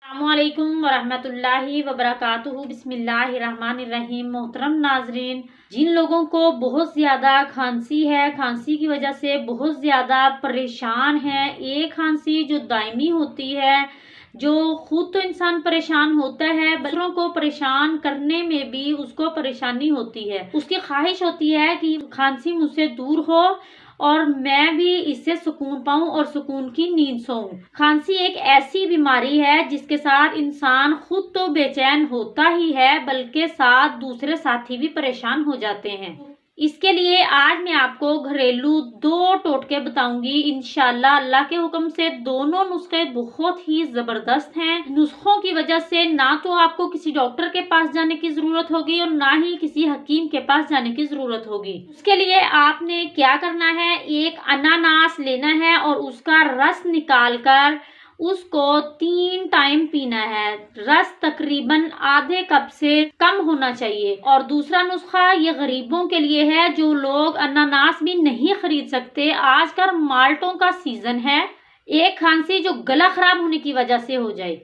अस्सलामुअलैकुम वरहमतुल्लाहि वबरकातुहू। बिस्मिल्लाहिर्रहमानिर्रहीम। मोहतरम नाजरीन, जिन लोगों को बहुत ज़्यादा खांसी है, खांसी की वजह से बहुत ज़्यादा परेशान है, एक खांसी जो दायमी होती है, जो खुद तो इंसान परेशान होता है, दूसरों को परेशान करने में भी उसको परेशानी होती है। उसकी ख्वाहिश होती है कि खांसी मुझसे दूर हो और मैं भी इससे सुकून पाऊं और सुकून की नींद सोऊं। खांसी एक ऐसी बीमारी है जिसके साथ इंसान खुद तो बेचैन होता ही है, बल्कि साथ दूसरे साथी भी परेशान हो जाते हैं। इसके लिए आज मैं आपको घरेलू 2 टोटके बताऊंगी। इंशाल्लाह अल्लाह के हुक्म से दोनों नुस्खे बहुत ही जबरदस्त हैं। नुस्खों की वजह से ना तो आपको किसी डॉक्टर के पास जाने की जरूरत होगी और ना ही किसी हकीम के पास जाने की जरूरत होगी। उसके लिए आपने क्या करना है, एक अनानास लेना है और उसका रस निकाल कर उसको 3 टाइम पीना है। रस तकरीबन आधे कप से कम होना चाहिए। और दूसरा नुस्खा ये गरीबों के लिए है जो लोग अनानास भी नहीं खरीद सकते। आजकल माल्टों का सीजन है। एक खांसी जो गला खराब होने की वजह से हो जाए,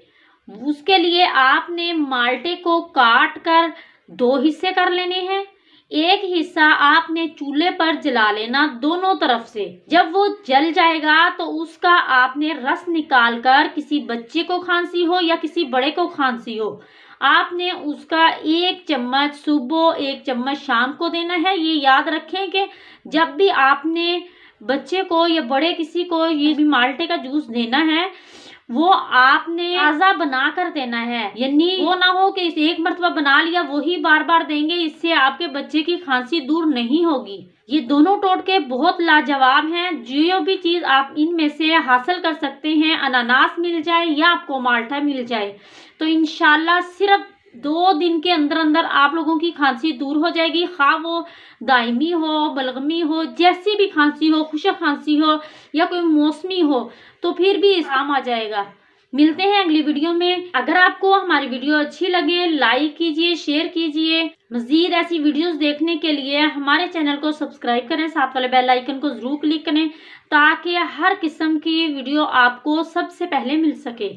उसके लिए आपने माल्टे को काट कर 2 हिस्से कर लेने हैं। एक हिस्सा आपने चूल्हे पर जला लेना दोनों तरफ से। जब वो जल जाएगा तो उसका आपने रस निकाल कर, किसी बच्चे को खांसी हो या किसी बड़े को खांसी हो, आपने उसका 1 चम्मच सुबह 1 चम्मच शाम को देना है। ये याद रखें कि जब भी आपने बच्चे को या बड़े किसी को ये भी माल्टे का जूस देना है, वो आपने ताज़ा बना कर देना है। यानी वो ना हो कि इसे एक मरतबा बना लिया वही बार बार देंगे, इससे आपके बच्चे की खांसी दूर नहीं होगी। ये दोनों टोटके बहुत लाजवाब हैं। जो भी चीज आप इनमें से हासिल कर सकते हैं, अनानास मिल जाए या आपको माल्टा मिल जाए, तो इंशाल्लाह सिर्फ 2 दिन के अंदर अंदर आप लोगों की खांसी दूर हो जाएगी। खा वो दायमी हो, बलगमी हो, जैसी भी खांसी हो, खुशक खांसी हो या कोई मौसमी हो, तो फिर भी काम आ जाएगा। मिलते हैं अगली वीडियो में। अगर आपको हमारी वीडियो अच्छी लगे, लाइक कीजिए, शेयर कीजिए। मजीद ऐसी वीडियोस देखने के लिए हमारे चैनल को सब्सक्राइब करें, साथ वाले बेल आइकन को जरूर क्लिक करें ताकि हर किस्म की वीडियो आपको सबसे पहले मिल सके।